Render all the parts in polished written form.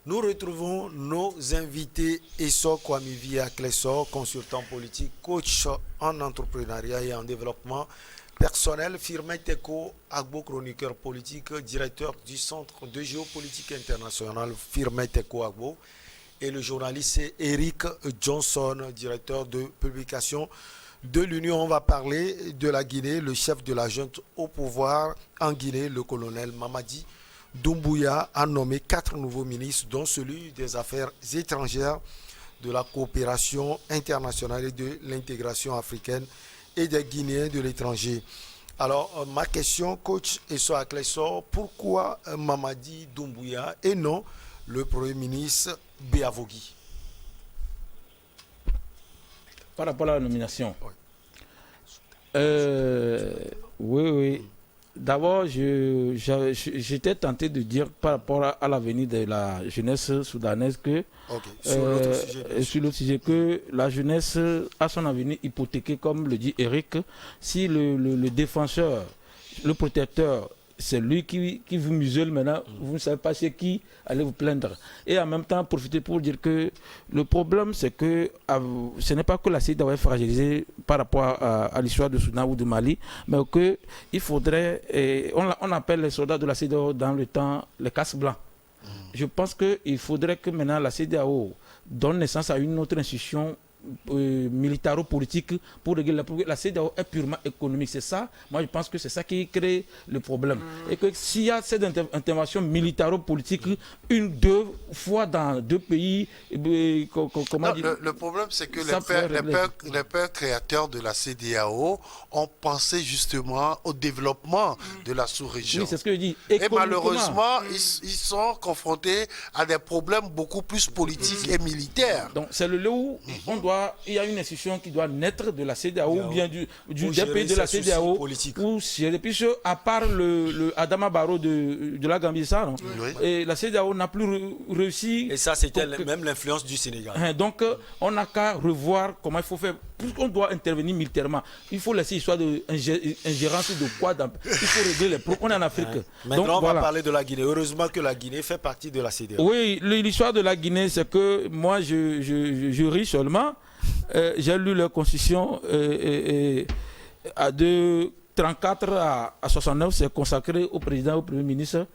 Nous retrouvons nos invités Esso Kwamivia Klessor, consultant politique, coach en entrepreneuriat et en développement personnel, Firmin Teko Agbo, chroniqueur politique, directeur du Centre de géopolitique internationale Firmin Teko Agbo, et le journaliste Eric Johnson, directeur de publication de l'Union. On va parler de la Guinée, le chef de la junte au pouvoir en Guinée, le colonel Mamadi Doumbouya, a nommé 4 nouveaux ministres, dont celui des Affaires étrangères, de la coopération internationale et de l'intégration africaine et des Guinéens de l'étranger. Alors, ma question, coach Esso Klessor, pourquoi Mamadi Doumbouya et non le Premier ministre Béavogui? Par rapport à la nomination. Oui. Oui. D'abord, j'étais tenté de dire par rapport à l'avenir de la jeunesse soudanaise que, sur l'autre sujet, que la jeunesse a son avenir hypothéqué, comme le dit Eric, si le défenseur, le protecteur, c'est lui qui vous muselle maintenant, vous ne savez pas chez qui aller vous plaindre. Et en même temps, profiter pour dire que le problème, c'est que ce n'est pas que la CEDEAO est fragilisée par rapport à l'histoire de Soudan ou du Mali, mais qu'il faudrait, on appelle les soldats de la CEDEAO dans le temps les casques blancs. Je pense qu'il faudrait que maintenant la CEDEAO donne naissance à une autre institution militaro-politique pour régler la CEDEAO est purement économique. C'est ça, moi je pense que c'est ça qui crée le problème. Et que s'il y a cette intervention militaro-politique, deux fois dans 2 pays, comment dire, le problème c'est que les pères créateurs de la CEDEAO ont pensé justement au développement de la sous-région. Oui, c'est ce que je dis. Et malheureusement, ils sont confrontés à des problèmes beaucoup plus politiques et militaires. Donc c'est le lieu où il y a une institution qui doit naître de la CEDEAO ou bien des pays de la CEDEAO, ou puisque à part le Adama Barrow de la Gambie, ça, non? Oui. Et la CEDEAO n'a plus réussi. Et ça, c'était même l'influence du Sénégal. Donc, on n'a qu'à revoir comment il faut faire. Puisqu'on doit intervenir militairement, il faut laisser l'histoire d'ingérence de quoi. Il faut régler les problèmes. On est en Afrique. Maintenant, donc, on va parler de la Guinée. Heureusement que la Guinée fait partie de la CEDEAO. Oui, l'histoire de la Guinée, c'est que moi, je ris seulement. J'ai lu la constitution de 34 à 69, c'est consacré au président, au Premier ministre.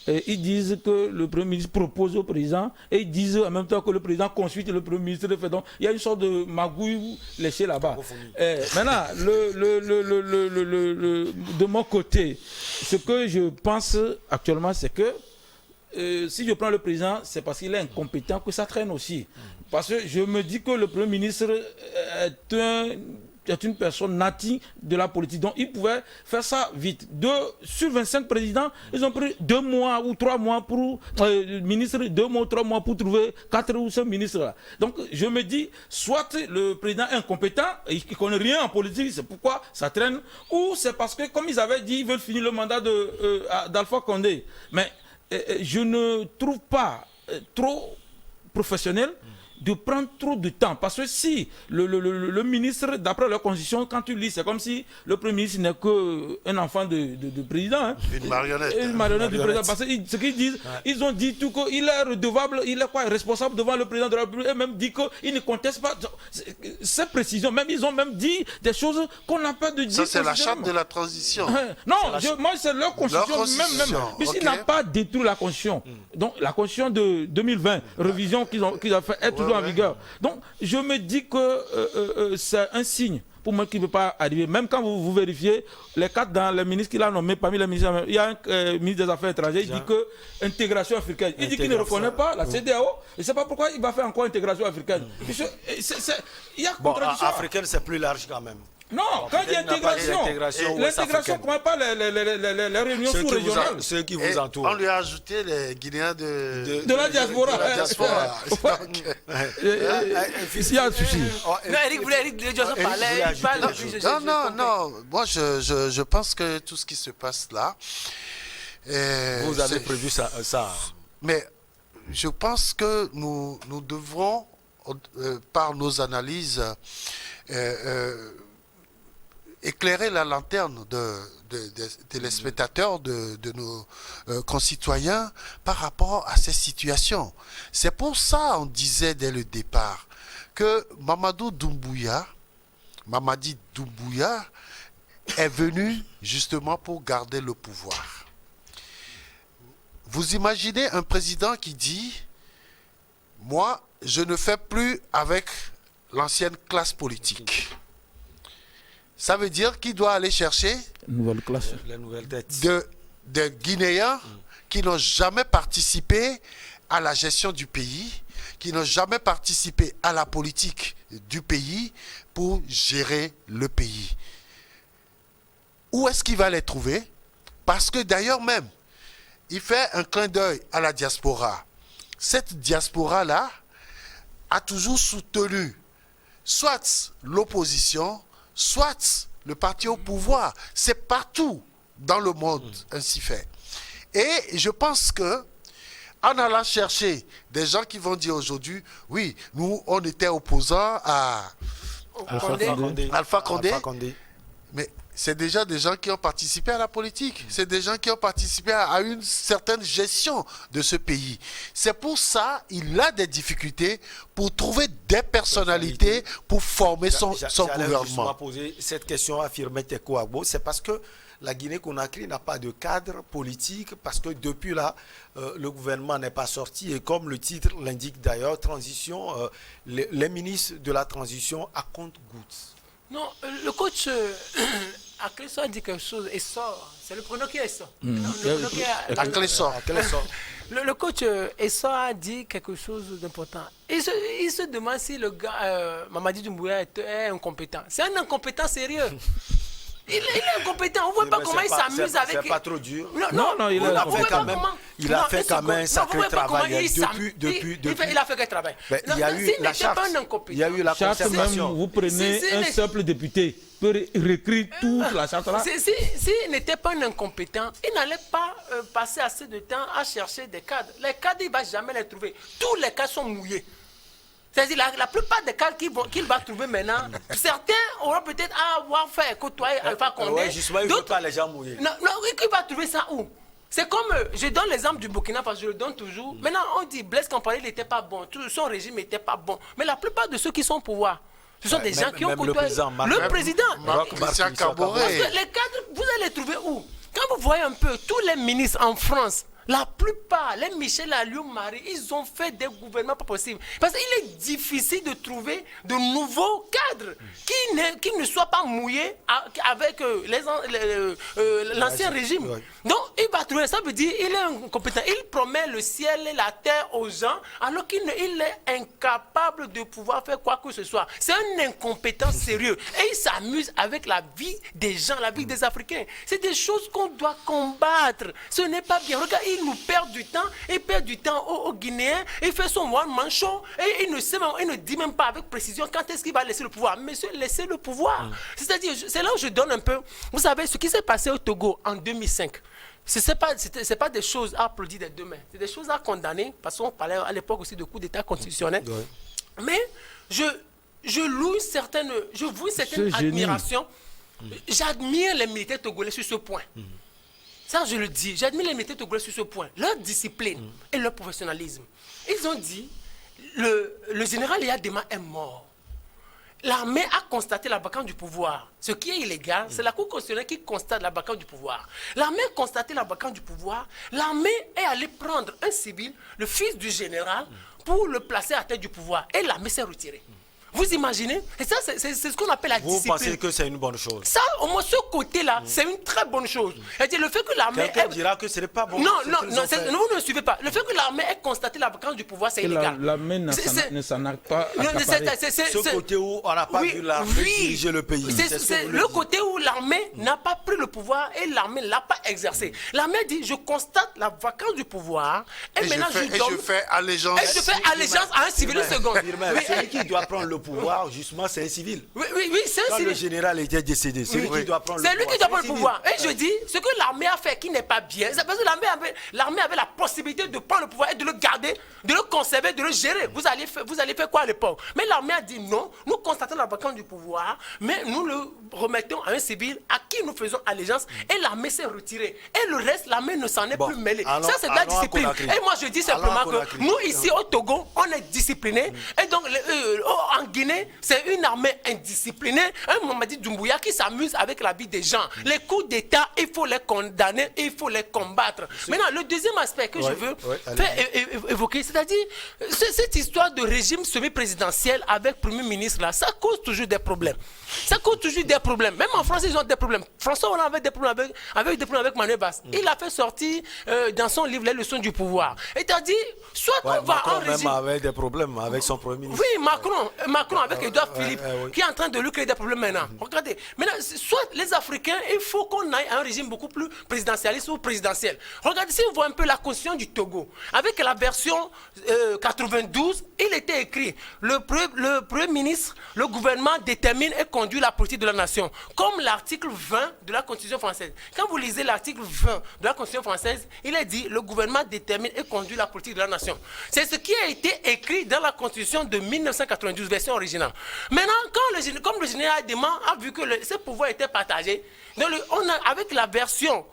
Ils disent que le Premier ministre propose au président et ils disent en même temps que le président consulte le Premier ministre. Donc il y a une sorte de magouille léchée là-bas. Maintenant, de mon côté, ce que je pense actuellement, c'est que si je prends le président, c'est parce qu'il est incompétent que ça traîne aussi. Parce que je me dis que le Premier ministre est une personne native de la politique. Donc, il pouvait faire ça vite. Sur 25 présidents, ils ont pris 2 mois ou 3 mois pour ministre, 2 mois ou 3 mois pour trouver 4 ou 5 ministres-là. Donc, je me dis, soit le président est incompétent, et il ne connaît rien en politique, c'est pourquoi ça traîne, ou c'est parce que, comme ils avaient dit, ils veulent finir le mandat d'Alpha Condé. Mais je ne trouve pas trop professionnel de prendre trop de temps. Parce que si le ministre, d'après leur constitution, quand tu lis, c'est comme si le Premier ministre n'est qu'un enfant de président. Hein. Une marionnette. Une marionnette du président. Parce que ce qu'ils disent, ils ont dit tout qu'il est redevable, il est responsable devant le président de la République, et même dit qu'il ne conteste pas. Ces précisions, même ils ont même dit des choses qu'on n'a pas de dire. Ça, c'est la charte de la transition. Non, moi, c'est leur constitution. Même. Puisqu'ils n'ont pas détruit la constitution. Donc, la constitution de 2020, révision qu'ils ont fait, est toujours en vigueur. Donc, je me dis que c'est un signe pour moi qui ne peut pas arriver. Même quand vous vérifiez les 4 dans les ministres qu'il a nommés, parmi les ministres, il y a un ministre des Affaires étrangères, il dit que intégration africaine. Il dit qu'il ne reconnaît pas la CEDEAO. Je ne sais pas pourquoi il va faire encore intégration africaine. Il y a contradiction. Africaine, c'est plus large quand même. Non, quand il y a intégration, l'intégration ne commence pas les réunions sous-régionales. Ceux qui vous entourent. On lui a ajouté les Guinéens de la diaspora. Il y a un souci. Non, Eric voulait parler. Non. Moi, je pense que tout ce qui se passe là... Vous avez prévu ça. Mais je pense que nous devrons, par nos analyses, éclairer la lanterne des téléspectateurs, de nos concitoyens par rapport à ces situations. C'est pour ça on disait dès le départ que Mamadi Doumbouya est venu justement pour garder le pouvoir. Vous imaginez un président qui dit « Moi, je ne fais plus avec l'ancienne classe politique ». Ça veut dire qu'il doit aller chercher nouvelle classe. des Guinéens qui n'ont jamais participé à la gestion du pays, qui n'ont jamais participé à la politique du pays pour gérer le pays. Où est-ce qu'il va les trouver? Parce que d'ailleurs même, il fait un clin d'œil à la diaspora. Cette diaspora-là a toujours soutenu soit l'opposition, soit le parti au pouvoir. C'est partout dans le monde ainsi fait. Et je pense que en allant chercher des gens qui vont dire aujourd'hui, oui, nous, on était opposants à Alpha Condé. Mais c'est déjà des gens qui ont participé à la politique. C'est des gens qui ont participé à une certaine gestion de ce pays. C'est pour ça qu'il a des difficultés pour trouver des personnalités pour former son gouvernement. Justement poser cette question à Firmin Tekou Agbo, c'est parce que la Guinée-Conakry n'a pas de cadre politique, parce que depuis là, le gouvernement n'est pas sorti. Et comme le titre l'indique d'ailleurs, transition, les ministres de la transition à compte-gouttes. Non, le coach Akleso a dit quelque chose et sort. C'est le prénom qui est sort. Le coach Essor a dit quelque chose d'important. Il se demande si le gars, Mamadi Doumbouya, est incompétent. C'est un incompétent sérieux. Il est incompétent. On ne voit pas comment il s'amuse avec... C'est pas trop dur. Non, il a fait quand même un sacré travail. Il a fait quel travail? Il y a eu la charte. Il y a eu la concertation. Vous prenez un simple député pour réécrire toute la charte là. S'il n'était pas un incompétent, il n'allait pas passer assez de temps à chercher des cadres. Les cadres, il ne va jamais les trouver. Tous les cas sont mouillés. C'est-à-dire la plupart des cas qu'il va trouver maintenant, certains auront peut-être avoir fait côtoyer Alpha Condé. Justement, il ne veut pas les gens mouillés. Non, il va trouver ça où? C'est comme, je donne l'exemple du Burkina parce que je le donne toujours. Maintenant, on dit Blaise Compaoré, il n'était pas bon, son régime n'était pas bon. Mais la plupart de ceux qui sont au pouvoir, ce sont des gens qui ont côtoyé le président. Christian Kaboré. Parce que les cadres, vous allez les trouver où? Quand vous voyez un peu tous les ministres en France, la plupart, les Michel Alliot-Marie, ils ont fait des gouvernements pas possibles. Parce qu'il est difficile de trouver de nouveaux cadres qui ne soient pas mouillés avec l'ancien régime. Ouais. Donc, il va trouver, ça veut dire qu'il est incompétent. Il promet le ciel et la terre aux gens, alors qu'il est incapable de pouvoir faire quoi que ce soit. C'est un incompétent sérieux. Et il s'amuse avec la vie des gens, la vie des Africains. C'est des choses qu'on doit combattre. Ce n'est pas bien. Regarde, il nous perd du temps, il perd du temps aux Guinéens, il fait son one-man show et il ne dit même pas avec précision quand est-ce qu'il va laisser le pouvoir. Monsieur, laissez le pouvoir. C'est-à-dire, c'est là où je donne un peu, vous savez, ce qui s'est passé au Togo en 2005, ce n'est pas des choses à applaudir des deux mains, c'est des choses à condamner, parce qu'on parlait à l'époque aussi de coup d'État constitutionnel. Ouais. Mais je voue une certaine admiration. J'admire les militaires togolais sur ce point. Ça, je le dis, j'admire les militaires togolais sur ce point. Leur discipline et leur professionnalisme. Ils ont dit, le général Yadema est mort. L'armée a constaté la vacance du pouvoir. Ce qui est illégal, c'est la Cour constitutionnelle qui constate la vacance du pouvoir. L'armée a constaté la vacance du pouvoir. L'armée est allée prendre un civil, le fils du général, pour le placer à la tête du pouvoir. Et l'armée s'est retirée. Vous imaginez? Et ça, c'est ce qu'on appelle la discipline. Vous pensez que c'est une bonne chose? Ça, au moins, ce côté-là, c'est une très bonne chose. C'est-à-dire le fait que l'armée... Quelqu'un dira que ce n'est pas bon. Non, vous ne suivez pas. Le fait que l'armée ait constaté la vacance du pouvoir, c'est illégal. L'armée ne s'en a pas accaparé. Ce côté où on n'a pas vu l'armée diriger le pays. C'est le côté où l'armée n'a pas pris le pouvoir et l'armée ne l'a pas exercé. L'armée dit, je constate la vacance du pouvoir et maintenant je fais allégeance. Et je fais allégeance à un civil second. Celui qui doit prendre le pouvoir, justement, c'est un civil. Oui, c'est un Quand civil. le général était décédé, c'est lui qui doit prendre le pouvoir. C'est lui qui doit prendre le pouvoir. Et je dis, ce que l'armée a fait qui n'est pas bien, c'est parce que l'armée avait la possibilité de prendre le pouvoir et de le garder, de le conserver, de le gérer. Vous allez faire quoi à l'époque? Mais l'armée a dit non, nous constatons la vacance du pouvoir, mais nous le remettons à un civil à qui nous faisons allégeance, et l'armée s'est retirée. Et le reste, l'armée ne s'en est plus mêlée. Ça, c'est de la discipline. Et moi, je dis simplement que nous, ici au Togo, on est disciplinés. Et donc, en Guinée, c'est une armée indisciplinée. Un Mamadi Doumbouya qui s'amuse avec la vie des gens. Les coups d'État, il faut les condamner, il faut les combattre. Maintenant, le deuxième aspect que je veux évoquer, c'est-à-dire cette histoire de régime semi-présidentiel avec Premier ministre, là, ça cause toujours des problèmes. Ça cause toujours des problèmes. Même en France, ils ont des problèmes. François Hollande avait des problèmes avec Manuel Valls. Il a fait sortir dans son livre Les leçons du pouvoir. Et il a dit, soit on va Macron en régime... même avait des problèmes avec son premier ministre. Oui, Macron avec Edouard Philippe, qui est en train de lui créer des problèmes maintenant. Regardez, maintenant, soit les Africains, il faut qu'on aille à un régime beaucoup plus présidentialiste ou présidentiel. Regardez, si vous voyez un peu la constitution du Togo, avec la version 92, il était écrit, le Premier ministre, le gouvernement détermine et conduit la politique de la nation, comme l'article 20 de la Constitution française. Quand vous lisez l'article 20 de la Constitution française, il est dit, le gouvernement détermine et conduit la politique de la nation. C'est ce qui a été écrit dans la Constitution de 1992, version originale. Maintenant, comme le général Deman a vu que ce pouvoir était partagé, avec la version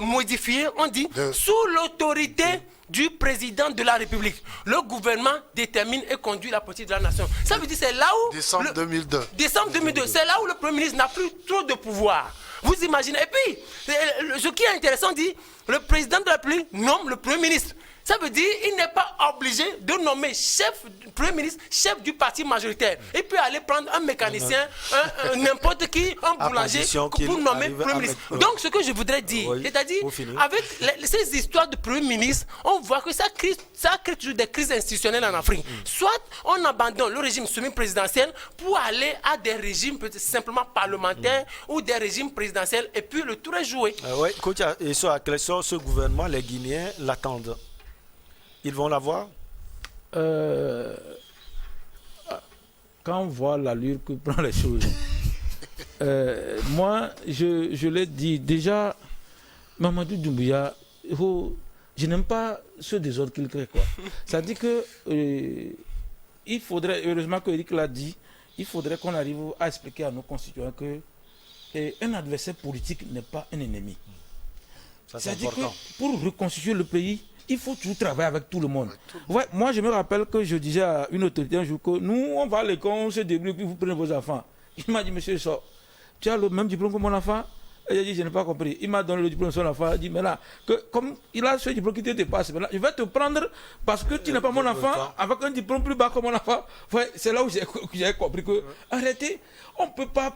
modifiée, on dit, sous l'autorité du président de la République, le gouvernement détermine et conduit la politique de la nation. Ça veut dire c'est là où... Décembre 2002. Décembre 2002, c'est là où le Premier ministre n'a plus trop de pouvoir. Vous imaginez. Et puis, ce qui est intéressant dit, le président de la République nomme le Premier ministre. Ça veut dire qu'il n'est pas obligé de nommer Premier ministre, chef du parti majoritaire. Il peut aller prendre un mécanicien, n'importe qui, un boulanger, pour nommer Premier ministre. Donc, ce que je voudrais dire, c'est-à-dire, avec ces histoires de Premier ministre, on voit que ça crée toujours des crises institutionnelles en Afrique. Soit on abandonne le régime semi-présidentiel pour aller à des régimes peut-être simplement parlementaires ou des régimes présidentiels, et puis le tour est joué. Oui, et à quel sort ce gouvernement, les Guinéens l'attendent? Ils vont l'avoir? Quand on voit l'allure que prend les choses, moi, je l'ai dit, déjà, Mamadou Doumbouya, je n'aime pas ce désordre qu'il crée. Ça dit que il faudrait, heureusement que Eric l'a dit, il faudrait qu'on arrive à expliquer à nos concitoyens que un adversaire politique n'est pas un ennemi. C'est-à-dire que pour reconstituer le pays, il faut toujours travailler avec tout le monde. Ouais, moi, je me rappelle que je disais à une autorité un jour que nous, on va à l'école, on se débrouille, puis vous prenez vos enfants. Il m'a dit, monsieur Sow, tu as le même diplôme que mon enfant? Et j'ai dit, je n'ai pas compris. Il m'a donné le diplôme de son enfant. Il dit, mais là, comme il a ce diplôme qui te dépasse, là, je vais te prendre parce que tu n'es pas mon enfant avec un diplôme plus bas que mon enfant. Ouais, c'est là où j'ai compris que, arrêtez, on ne peut pas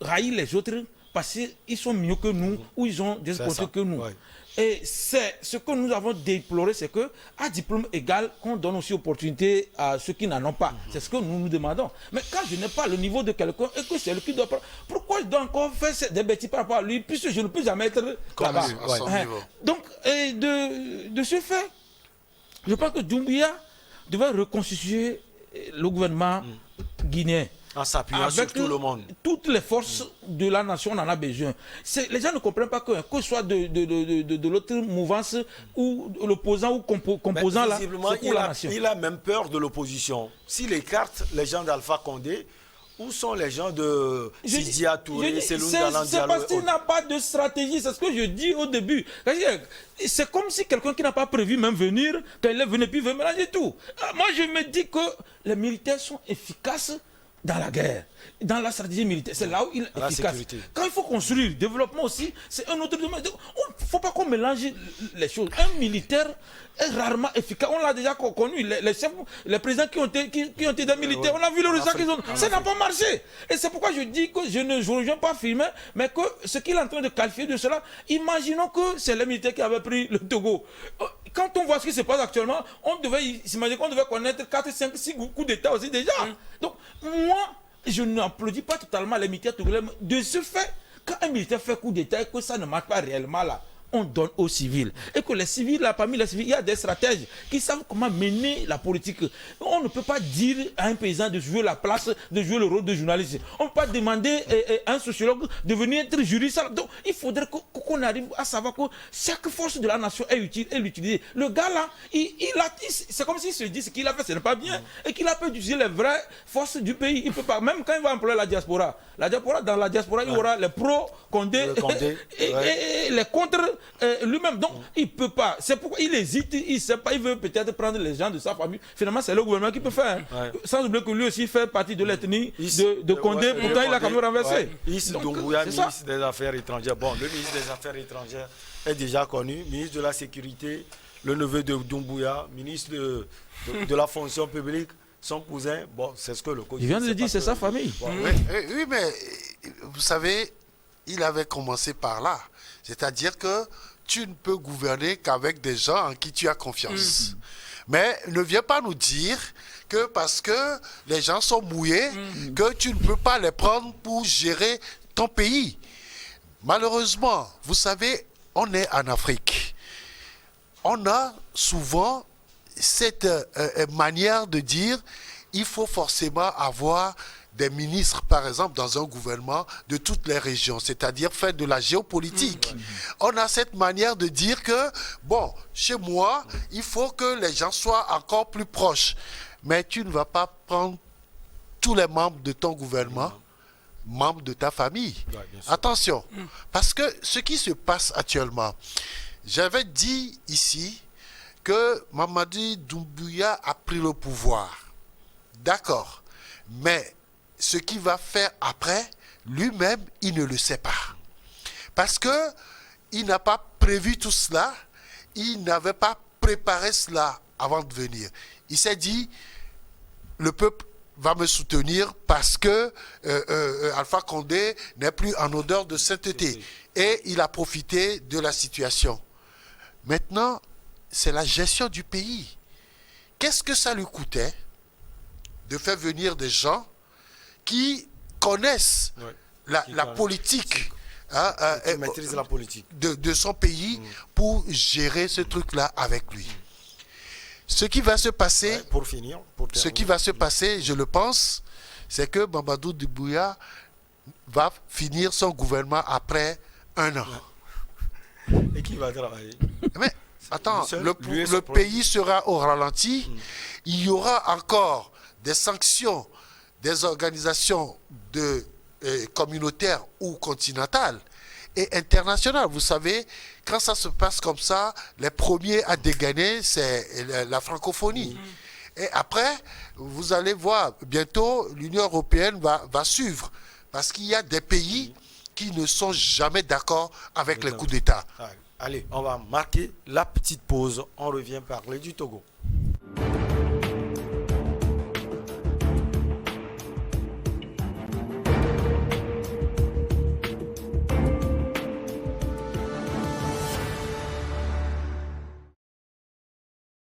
railler les autres parce qu'ils sont mieux que nous ou ils ont des opportunités que nous. Ouais. Et c'est ce que nous avons déploré, c'est qu'à diplôme égal, qu'on donne aussi opportunité à ceux qui n'en ont pas. C'est ce que nous nous demandons. Mais quand je n'ai pas le niveau de quelqu'un et que c'est lui qui doit prendre, pourquoi je dois encore faire des bêtises par rapport à lui, puisque je ne peux jamais être là-bas. Donc, de ce fait, je pense que Doumbouya devait reconstituer le gouvernement guinéen. En s'appuyant sur tout le monde. Toutes les forces de la nation, on en a besoin. Les gens ne comprennent pas que ce soit de l'autre mouvance ou l'opposant ou composant là, c'est pour la nation. Il a même peur de l'opposition. S'il écarte les gens d'Alpha Condé, où sont les gens de Sidia Touré, Seloun Galan Diallo? C'est parce qu'il n'a pas de stratégie, c'est ce que je dis au début. C'est comme si quelqu'un qui n'a pas prévu même venir, quand il est venu, puis il veut mélanger tout. Moi, je me dis que les militaires sont efficaces dans la guerre, dans la stratégie militaire, c'est là où il est efficace. Sécurité. Quand il faut construire, le développement aussi, c'est un autre domaine. Il ne faut pas qu'on mélange les choses. Un militaire est rarement efficace. On l'a déjà connu. Les présidents qui ont été des militaires, on a vu le résultat qu'ils ont. Ça n'a pas marché. Et c'est pourquoi je dis que je ne rejoins pas Firmin, mais que ce qu'il est en train de qualifier de cela, imaginons que c'est les militaires qui avaient pris le Togo. Quand on voit ce qui se passe actuellement, on devait s'imaginer qu'on devait connaître 4, 5, 6 coups d'État aussi déjà. Donc, moi, je n'applaudis pas totalement les militaires togolais. De ce fait, quand un militaire fait coup d'État et que ça ne marche pas réellement là, on donne aux civils. Et que les civils, là, parmi les civils, il y a des stratèges qui savent comment mener la politique. On ne peut pas dire à un paysan de jouer la place, de jouer le rôle de journaliste. On ne peut pas demander à un sociologue de venir être juriste. Donc, il faudrait qu'on arrive à savoir que chaque force de la nation est utile et l'utiliser. Le gars là, c'est comme s'il se dit ce qu'il a fait, ce n'est pas bien. Et qu'il a pu utiliser les vraies forces du pays. Il peut pas, même quand il va employer la diaspora, dans la diaspora, il y aura les pro-Condé et les contre lui-même. Donc, il ne peut pas. C'est pourquoi il hésite, il ne sait pas, il veut peut-être prendre les gens de sa famille. Finalement, c'est le gouvernement qui peut faire. Sans oublier que lui aussi fait partie de l'ethnie de Condé, pourtant il a quand même renversé. Ministre Doumbouya, ministre des Affaires étrangères. Bon, le ministre des Affaires étrangères est déjà connu. Ministre de la Sécurité, le neveu de Doumbouya, ministre de la fonction publique, son cousin. Bon, c'est ce que le coach. Il vient de le dire, c'est sa famille. Oui, mais vous savez, il avait commencé par là. C'est-à-dire que tu ne peux gouverner qu'avec des gens en qui tu as confiance. Mais ne viens pas nous dire que parce que les gens sont mouillés, que tu ne peux pas les prendre pour gérer ton pays. Malheureusement, vous savez, on est en Afrique. On a souvent cette manière de dire il faut forcément avoir des ministres, par exemple, dans un gouvernement de toutes les régions, c'est-à-dire faire de la géopolitique. On a cette manière de dire que, bon, chez moi, il faut que les gens soient encore plus proches. Mais tu ne vas pas prendre tous les membres de ton gouvernement, membres de ta famille. Attention, parce que ce qui se passe actuellement, j'avais dit ici que Mamadi Doumbouya a pris le pouvoir. D'accord, mais ce qu'il va faire après, lui-même, il ne le sait pas. Parce qu'il n'a pas prévu tout cela, il n'avait pas préparé cela avant de venir. Il s'est dit, le peuple va me soutenir parce que Alpha Condé n'est plus en odeur de sainteté. Et il a profité de la situation. Maintenant, c'est la gestion du pays. Qu'est-ce que ça lui coûtait de faire venir des gens qui connaissent la politique, qui maîtrisent la politique de son pays pour gérer ce truc-là avec lui. Ce qui va se passer, ce qui va se passer, je le pense, c'est que Mamadou Doumbouya va finir son gouvernement après 1 an. Et qui va travailler? Mais attends, le pays sera au ralenti. Il y aura encore des sanctions des organisations communautaires ou continentales et internationales. Vous savez, quand ça se passe comme ça, les premiers à dégainer, c'est la francophonie. Et après, vous allez voir, bientôt, l'Union européenne va suivre. Parce qu'il y a des pays qui ne sont jamais d'accord avec les coups d'État. Allez, on va marquer la petite pause. On revient parler du Togo.